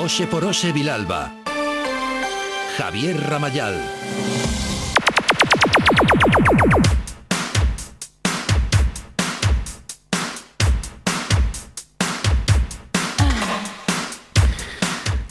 Hoxe por hoxe Vilalba. Javier Ramayal.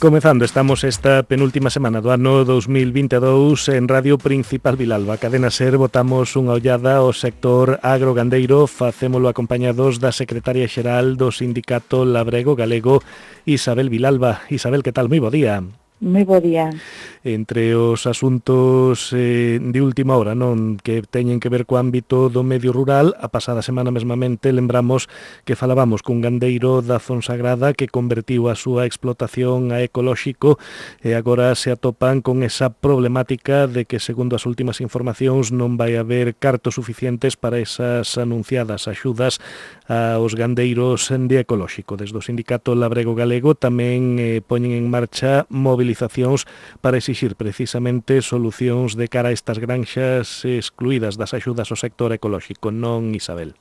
Comezando, estamos esta penúltima semana do ano 2022 en Radio Principal Vilalba. Cadena SER, botamos unha ollada ao sector agrogandeiro, facémolo acompañados da secretaria xeral do Sindicato Labrego Galego, Isabel Vilalba. Isabel, que tal? Moi bo día. Moi bo día. Entre os asuntos de última hora, non, que teñen que ver co ámbito do medio rural, a pasada semana mesmamente lembramos que falábamos cun gandeiro da Fonsagrada que convertiu a súa explotación a ecolóxico e agora se atopan con esa problemática de que, segundo as últimas informacións, non vai haber cartos suficientes para esas anunciadas axudas aos gandeiros de ecolóxico. Desde o Sindicato Labrego Galego tamén poñen en marcha movilizacións para exixir precisamente solucións de cara a estas granxas excluídas das axudas ao sector ecolóxico, non, Isabel?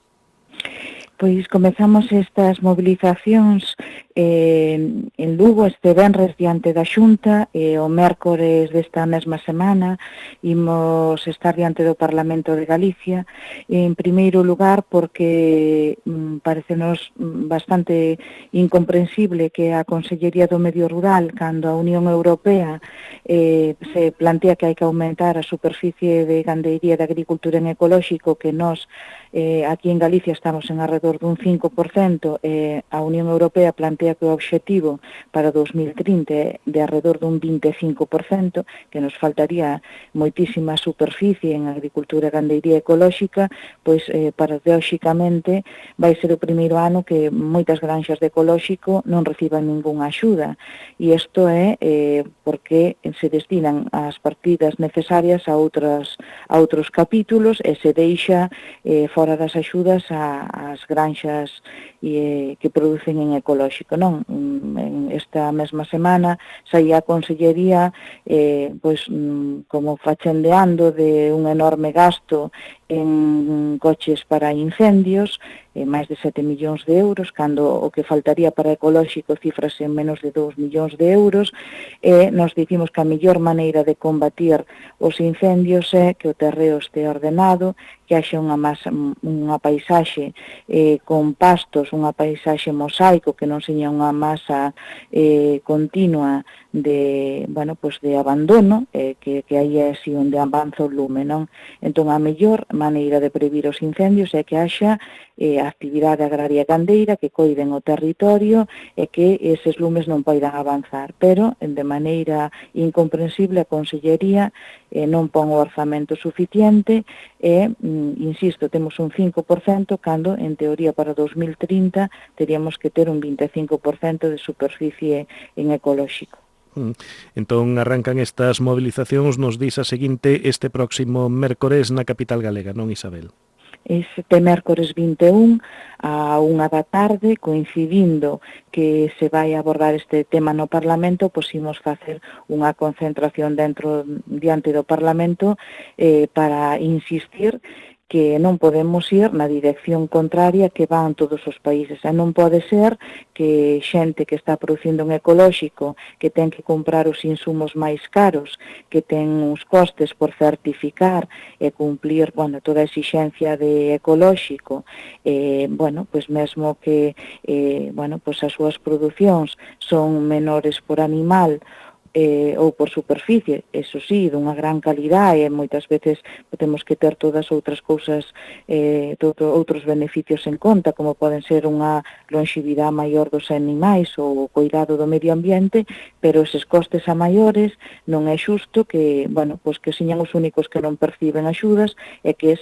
Pois comezamos estas movilizacións en Lugo este venres diante da Xunta e o mércores desta mesma semana imos estar diante do Parlamento de Galicia, en primeiro lugar porque parecenos bastante incomprensible que a Consellería do Medio Rural, cando a Unión Europea se plantea que hai que aumentar a superficie de gandeiría e de agricultura en ecolóxico, que nós aquí en Galicia estamos en alrededor dun 5%, a Unión Europea plantea que o obxectivo para 2030 é de alrededor dun 25%, que nos faltaría moitísima superficie en agricultura e gandeiría ecolóxica, pois paradóxicamente vai ser o primeiro ano que moitas granxas de ecolóxico non reciban ningunha axuda, e isto é porque se destinan as partidas necesarias a outros capítulos e se deixa fora das axudas ás granxas que producen en ecolóxico, non? Esta mesma semana saía a Consellería como fachendeando de un enorme gasto en coches para incendios, máis de 7 millóns de euros, cando o que faltaría para ecolóxico cifras en menos de 2 millóns de euros, e nos dicimos que a mellor maneira de combatir os incendios é que o terreo este ordenado, que haxa unha paisaxe con pastos, unha paisaxe mosaico, que non seña unha masa continua de abandono, que aí é así onde avanza o lume, non? Entón, a mellor maneira de previr os incendios é que haxa actividade agraria gandeira, que coiden o territorio e que eses lumes non poidan avanzar. Pero, de maneira incomprensible, a Consellería non pon o orzamento suficiente e, insisto, temos un 5% cando, en teoría, para 2030 teríamos que ter un 25% de superficie en ecolóxico. Entón arrancan estas movilizacións, nos dis a seguinte, este próximo mércores na capital galega, non, Isabel? Este mércores 21 a 1 da tarde, coincidindo que se vai abordar este tema no Parlamento, pois imos facer unha concentración diante do Parlamento para insistir que non podemos ir na dirección contraria que van todos os países. E non pode ser que xente que está producindo en ecolóxico, que ten que comprar os insumos máis caros, que ten uns costes por certificar e cumplir toda a exixencia de ecolóxico, mesmo que as súas producións son menores por animal ou por superficie, eso sí, dunha gran calidade, e moitas veces temos que ter todas outras cousas, outros beneficios en conta, como poden ser unha longevidade maior dos animais ou o cuidado do medio ambiente, pero eses costes a maiores non é xusto que, que señan os únicos que non perciben axudas e que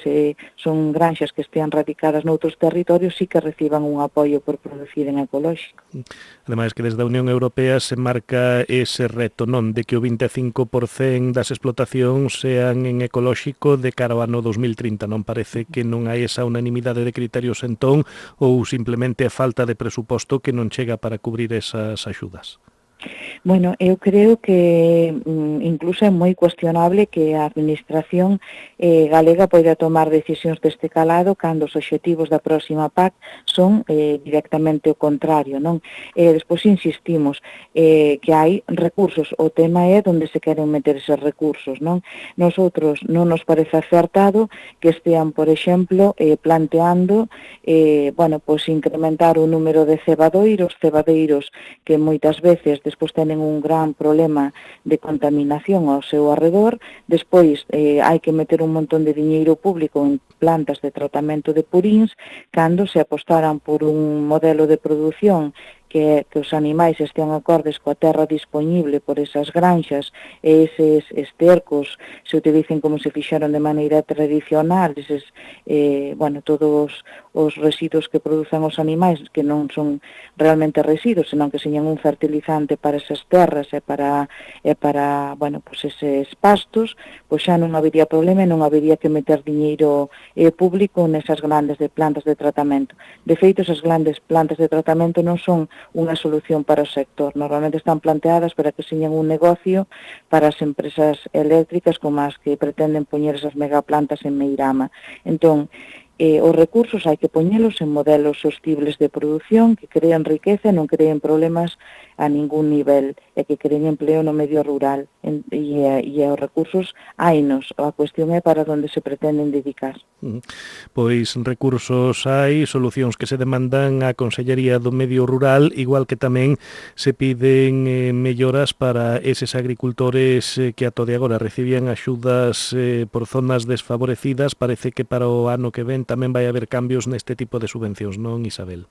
son granxas que estean radicadas noutros territorios sí que reciban un apoio por producir en ecolóxico. Ademais que desde a Unión Europea se marca ese reto, non, de que o 25% das explotacións sean en ecolóxico de cara ao ano 2030. Non parece que non hai esa unanimidade de criterios entón, ou simplemente a falta de presuposto que non chega para cubrir esas axudas? Bueno, eu creo que incluso é moi cuestionable que a Administración galega poida tomar decisións deste calado cando os obxectivos da próxima PAC son directamente o contrario, non? Despois insistimos que hai recursos, o tema é onde se queren meter eses recursos, non? Nosotros non nos parece acertado que estean, por exemplo, planteando bueno, pois incrementar o número de cebadeiros que moitas veces despois tenen un gran problema de contaminación ao seu arredor, despois hai que meter un montón de diñeiro público en plantas de tratamento de puríns, cando se apostaran por un modelo de produción que os animais estean acordes coa terra disponible por esas granxas e eses estercos se utilicen como se fixeron de maneira tradicional, eses, bueno, todos os residuos que produzan os animais, que non son realmente residuos, senón que señan un fertilizante para esas terras e para bueno, pues eses pastos, pois xa non habería problema e non habería que meter diñeiro público nesas grandes de plantas de tratamento. De feito, esas grandes plantas de tratamento non son unha solución para o sector. Normalmente están planteadas para que señan un negocio para as empresas eléctricas como as que pretenden poñer esas megaplantas en Meirama. Entón, os recursos hai que poñelos en modelos sostibles de produción que creen riqueza e non creen problemas a ningún nivel e que creen empleo no medio rural e os recursos hainos, a cuestión é para onde se pretenden dedicar. Pois recursos hai, solucións que se demandan á Consellería do Medio Rural, igual que tamén se piden melloras para eses agricultores que ata de agora recibían axudas por zonas desfavorecidas. Parece que para o ano que ven tamén vai haber cambios neste tipo de subvencións, non, Isabel?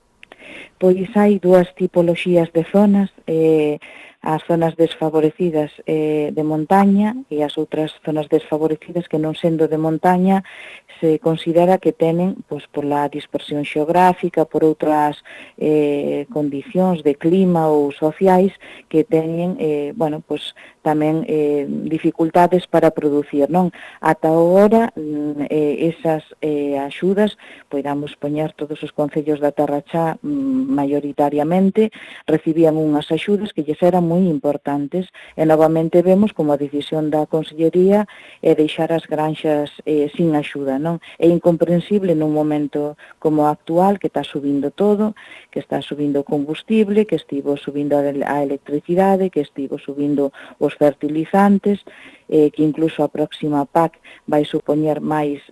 Pois hai dúas tipoloxías de zonas, as zonas desfavorecidas de montaña e as outras zonas desfavorecidas que non sendo de montaña se considera que tenen, pois, por la dispersión xeográfica, por outras condicións de clima ou sociais que teñen, bueno, pois, tamén dificultades para producir, non? Ata agora esas axudas, poidamos poñer todos os concellos da Terra Chá maioritariamente, recibían unhas axudas que lles eran moi importantes e novamente vemos como a decisión da Consellería é deixar as granxas sin axuda, non? É incomprensible nun momento como o actual que está subindo todo, que está subindo o combustible, que estivo subindo a electricidade, que estivo subindo os fertilizantes, que incluso a próxima PAC vai supoñer máis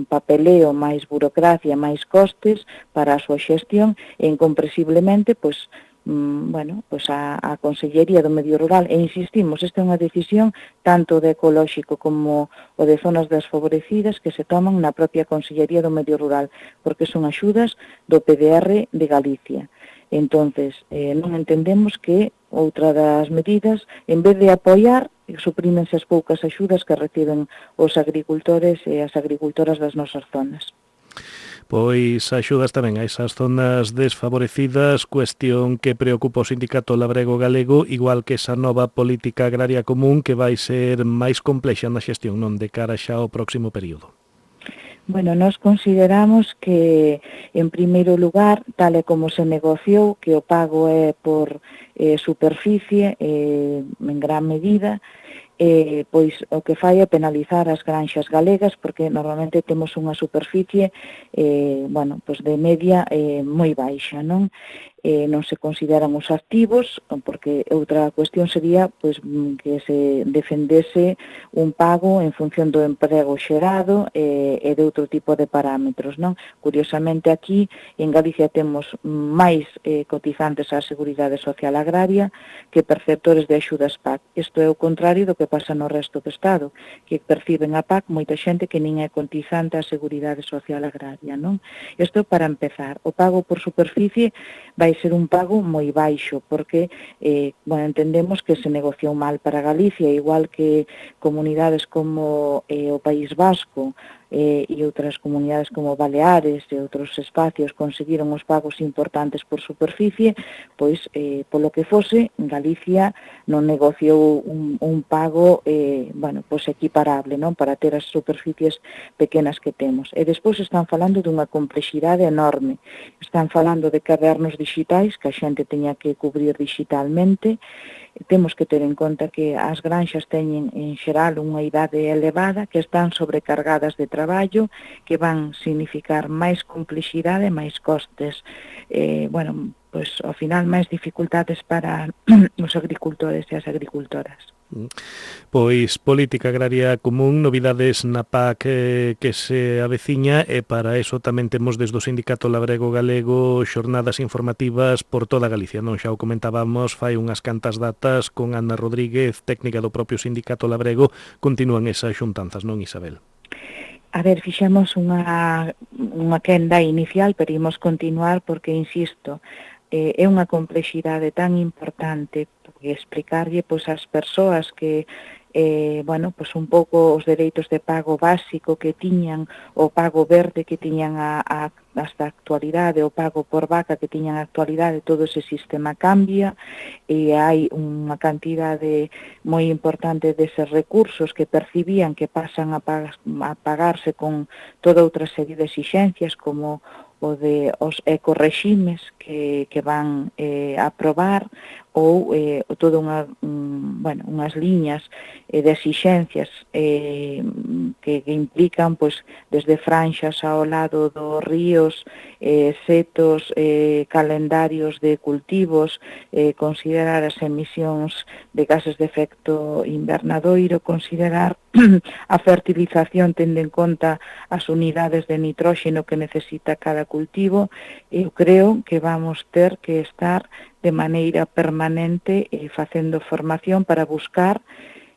papeleo, máis burocracia, máis costes para a súa xestión e incomprensiblemente, pois, bueno, pois a Consellería do Medio Rural, e insistimos, esta é unha decisión tanto de ecolóxico como o de zonas desfavorecidas que se toman na propia Consellería do Medio Rural, porque son axudas do PDR de Galicia. Entonces, non entendemos que outra das medidas, en vez de apoiar, suprímense as poucas axudas que reciben os agricultores e as agricultoras das nosas zonas. Pois axudas tamén a esas zonas desfavorecidas, cuestión que preocupa o Sindicato Labrego Galego, igual que esa nova política agraria común que vai ser máis complexa na xestión, non, de cara xa ao próximo período. Bueno, nós consideramos que, en primeiro lugar, tal e como se negociou, que o pago é por superficie, en gran medida, pois o que fai é penalizar as granxas galegas, porque normalmente temos unha superficie, bueno, pois de media moi baixa, non? Non se consideran os activos, porque outra cuestión sería pois, que se defendese un pago en función do emprego xerado e de outro tipo de parámetros, non? Curiosamente aquí en Galicia temos máis cotizantes á Seguridade Social Agraria que perceptores de axudas PAC. Isto é o contrario do que pasa no resto do Estado, que perciben a PAC moita xente que nin é cotizante á Seguridade Social Agraria, non? Isto para empezar. O pago por superficie vai ser un pago moi baixo, porque bueno, entendemos que se negociou mal para Galicia, igual que comunidades como o País Vasco e outras comunidades como Baleares e outros espacios conseguiron os pagos importantes por superficie, pois, polo que fose, Galicia non negociou un pago, bueno, pois equiparable, non, para ter as superficies pequenas que temos. E despois están falando dunha complexidade enorme. Están falando de cadernos digitais que a xente teña que cubrir digitalmente, temos que ter en conta que as granxas teñen en xeral unha idade elevada, que están sobrecargadas de traballo, que van significar máis complexidade, máis costes, pois ao final máis dificultades para os agricultores e as agricultoras. Pois política agraria común, novidades na PAC que se aveciña, e para eso tamén temos desde o Sindicato Labrego Galego xornadas informativas por toda Galicia, non? Xa o comentábamos fai unhas cantas datas con Ana Rodríguez, técnica do propio Sindicato Labrego. Continúan esas xuntanzas, non, Isabel? A ver, fixemos unha quenda inicial, pero imos continuar porque, insisto, é unha complexidade tan importante explicarlle pois ás persoas que pois un pouco os dereitos de pago básico que tiñan, o pago verde que tiñan hasta a actualidade, o pago por vaca que tiñan a actualidade, todo ese sistema cambia e hai unha cantidade moi importante deses recursos que percibían que pasan a pagarse con toda outra serie de exixencias como o de os ecoreximes que van a aprobar ou toda unhas liñas de exixencias que implican pois desde franxas ao lado dos ríos, setos, calendarios de cultivos, considerar as emisións de gases de efecto invernadoiro, considerar a fertilización tendo en conta as unidades de nitróxeno que necesita cada cultivo. Eu creo que vamos ter que estar de maneira permanente facendo formación para buscar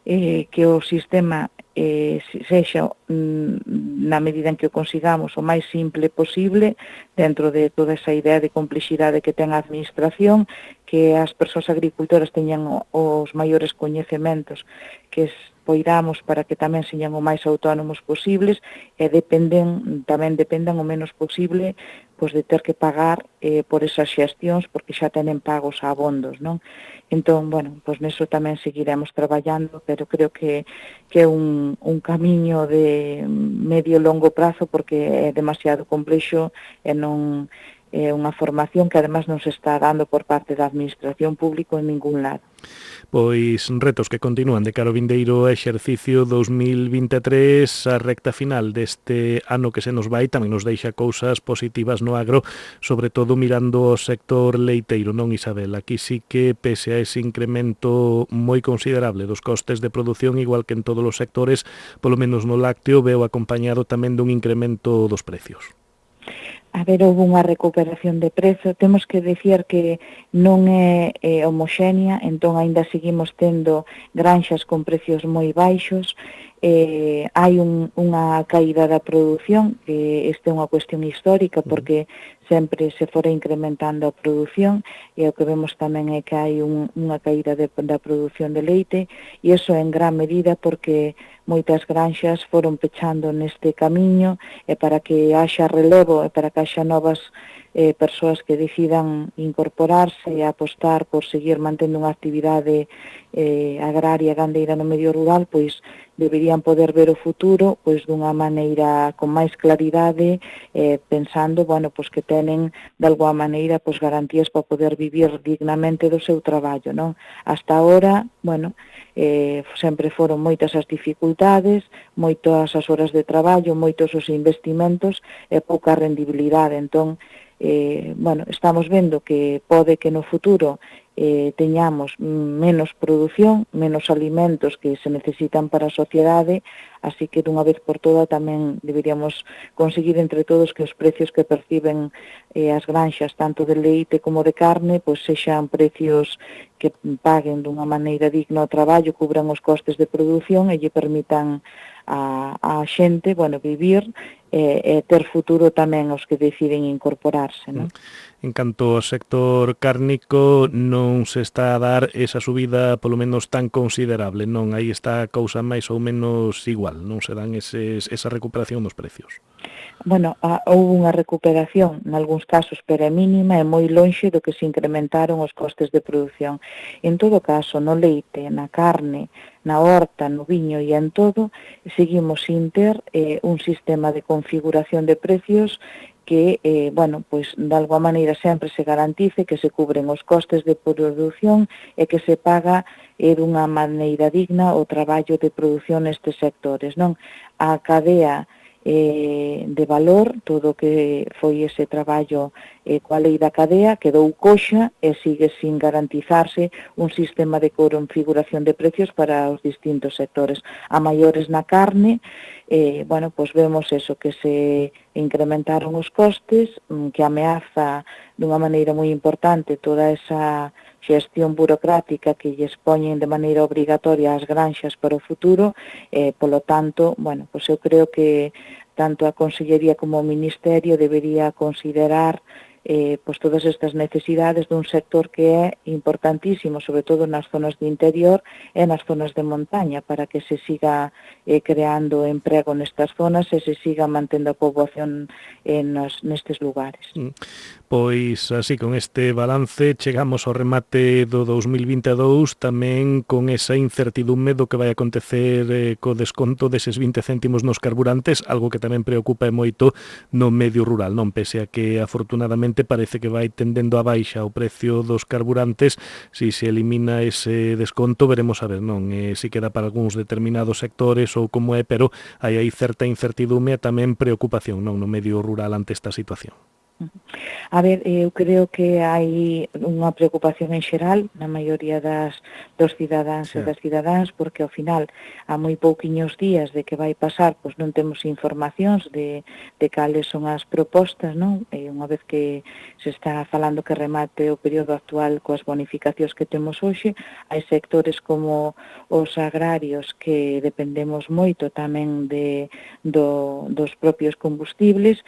que o sistema sexa, na medida en que o consigamos, o máis simple posible dentro de toda esa idea de complexidade que ten a administración, que as persoas agricultoras teñan os maiores coñecementos que poidamos para que tamén señan o máis autónomos posibles e tamén dependan o menos posible pois de ter que pagar por esas xestións porque xa tenen pagos a abondos, non? Entón, pois neso tamén seguiremos traballando, pero creo que é un camiño de medio e longo prazo porque é demasiado complexo e non é unha formación que además non se está dando por parte da administración pública en ningún lado. Pois retos que continúan de cara ao vindeiro exercicio 2023, a recta final deste ano que se nos vai tamén nos deixa cousas positivas no agro, sobre todo mirando o sector leiteiro, non, Isabel? Aquí sí que, pese a ese incremento moi considerable dos costes de produción, igual que en todos os sectores, polo menos no lácteo, veo acompañado tamén dun incremento dos precios. A ver, houve unha recuperación de prezo. Temos que dicir que non é homoxénea, entón aínda seguimos tendo granxas con precios moi baixos. Hai unha caída da produción, que esta é unha cuestión histórica porque sempre se fora incrementando a produción e o que vemos tamén é que hai unha caída da produción de leite e iso en gran medida porque moitas granxas foron pechando neste camiño e para que haxa relevo e para que haxa novas persoas que decidan incorporarse e apostar por seguir mantendo unha actividade agraria gandeira no medio rural, pois deberían poder ver o futuro pois dunha maneira con máis claridade, pensando, pois que tenen de alguma maneira pois garantías para poder vivir dignamente do seu traballo, non? Hasta ahora, sempre foron moitas as dificultades, moitas as horas de traballo, moitos os investimentos e pouca rendibilidade. Entón, estamos vendo que pode que no futuro teñamos menos produción, menos alimentos que se necesitan para a sociedade, así que dunha vez por toda tamén deberíamos conseguir entre todos que os precios que perciben as granxas, tanto de leite como de carne, pois sexan precios que paguen dunha maneira digna o traballo, cubran os costes de produción e lle permitan a xente, vivir e ter futuro tamén os que deciden incorporarse, non? En canto ao sector cárnico, non se está a dar esa subida polo menos tan considerable, non? Aí está a cousa máis ou menos igual, non se dan esa recuperación dos precios. Houve unha recuperación, nalgúns casos, pero é mínima e moi lonxe do que se incrementaron os costes de produción. En todo caso, no leite, na carne, na horta, no viño e en todo, seguimos sin ter un sistema de configuración de precios que, bueno, pois, de alguma maneira sempre se garantice que se cubren os costes de produción e que se paga dunha maneira digna o traballo de produción nestes sectores, non? A cadea de valor, todo o que foi ese traballo coa lei da cadea, quedou coxa e sigue sin garantizarse un sistema de configuración de precios para os distintos sectores. A maiores na carne, bueno, pois vemos eso, que se incrementaron os costes, que ameaza dunha maneira moi importante toda esa xestión burocrática que lles poñen de maneira obrigatoria ás granxas para o futuro, polo tanto, bueno, pois eu creo que tanto a Consellería como o Ministerio debería considerar pois todas estas necesidades dun sector que é importantísimo, sobre todo nas zonas de interior e nas zonas de montaña, para que se siga creando emprego nestas zonas e se siga mantendo a poboación nestes lugares. Pois así, con este balance chegamos ao remate do 2022 tamén con esa incertidume do que vai acontecer co desconto deses 20 céntimos nos carburantes, algo que tamén preocupa moito no medio rural, non? Pese a que afortunadamente parece que vai tendendo a baixa o precio dos carburantes, si se elimina ese desconto veremos a ver, non? Si queda para algúns determinados sectores ou como é, pero hai aí certa incertidume e tamén preocupación, non? No medio rural ante esta situación. A ver, eu creo que hai unha preocupación en xeral na maioría dos cidadáns e das cidadáns, porque ao final, a moi pouquiños días de que vai pasar, pois non temos informacións de cales son as propostas, non? E unha vez que se está falando que remate o período actual coas bonificacións que temos hoxe, hai sectores como os agrarios que dependemos moito tamén dos propios combustibles,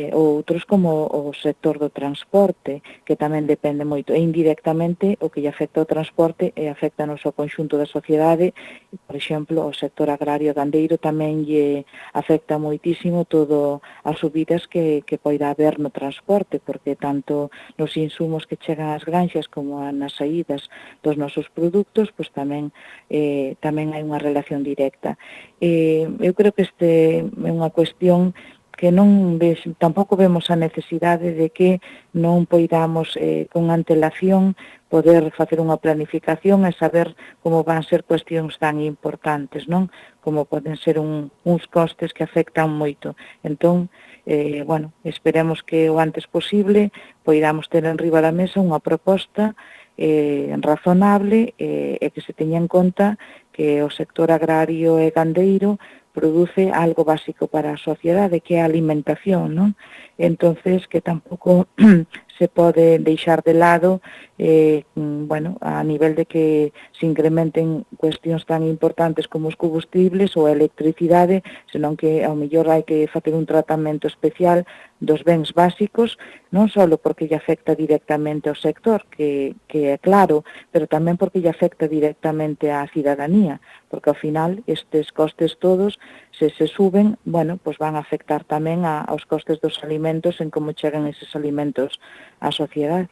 outros como o sector do transporte, que tamén depende moito, e indirectamente o que lle afecta ao transporte afecta-nos ao conxunto da sociedade. Por exemplo, o sector agrario gandeiro tamén lle afecta moitísimo todo as subidas que poida haber no transporte, porque tanto nos insumos que chegan ás granxas como nas saídas dos nosos produtos, pois tamén hai unha relación directa. Eu creo que este é unha cuestión que tampouco vemos a necesidade de que non poidamos con antelación poder facer unha planificación e saber como van ser cuestións tan importantes, non? Como poden ser uns costes que afectan moito. Entón, bueno, esperemos que o antes posible poidamos ter en riba da mesa unha proposta razonable e que se teña en conta que o sector agrario e gandeiro produce algo básico para a sociedade, que é a alimentación, non? Entonces, que tampouco se pode deixar de lado, bueno, a nivel de que se incrementen cuestións tan importantes como os combustibles ou a electricidade, senón que ao mellor hai que facer un tratamento especial dos bens básicos, non só porque lle afecta directamente ao sector, que é claro, pero tamén porque lle afecta directamente á cidadanía, porque ao final estes costes todos, se suben, bueno, pois van a afectar tamén aos costes dos alimentos en como chegan eses alimentos á sociedade.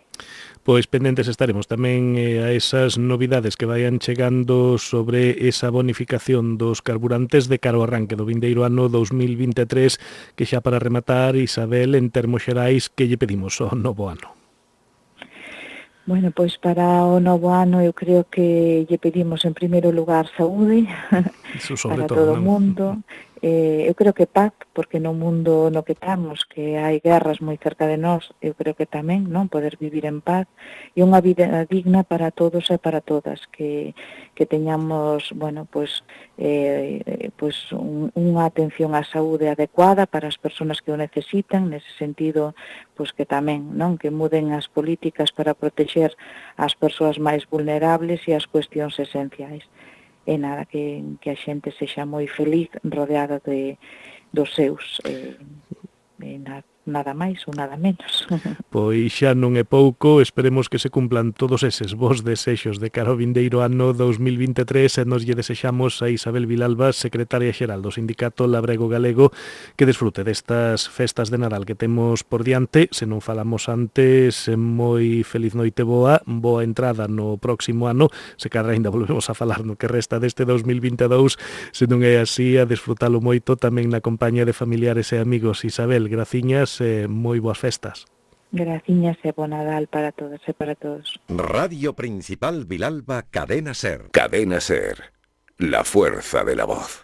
Pois pendentes estaremos tamén a esas novidades que vayan chegando sobre esa bonificación dos carburantes de cara ao arranque do vindeiro ano 2023, que xa para rematar, Isabel, en termos xerais, que lle pedimos ao novo ano? Bueno, pois para o novo ano eu creo que lle pedimos en primeiro lugar saúde para todo o mundo. Eu creo que paz, porque no mundo no que estamos, que hai guerras moi cerca de nós, eu creo que tamén, non, poder vivir en paz e unha vida digna para todos e para todas, que teñamos, bueno, pois unha atención á saúde adecuada para as persoas que o necesitan, nese sentido, pois que tamén, non, que muden as políticas para protexer as persoas máis vulnerables e as cuestións esenciais. E nada, que a xente sexa moi feliz rodeada dos seus, nada máis ou nada menos. Pois xa non é pouco, esperemos que se cumplan todos eses vos desexos de cara ao vindeiro ano 2023 e nos lle desexamos a Isabel Vilalba, secretaria xeral do Sindicato Labrego Galego, que desfrute destas festas de Nadal que temos por diante. Se non falamos antes, moi feliz noite boa entrada no próximo ano, se cadra ainda volvemos a falar no que resta deste 2022, se non é así, a desfrutalo moito tamén na compañía de familiares e amigos. Isabel, graciñas grazas e moi boas festas. Graciñas e bo Nadal para todas e para todos. Radio Principal Vilalba, Cadena Ser. Cadena Ser, la fuerza de la voz.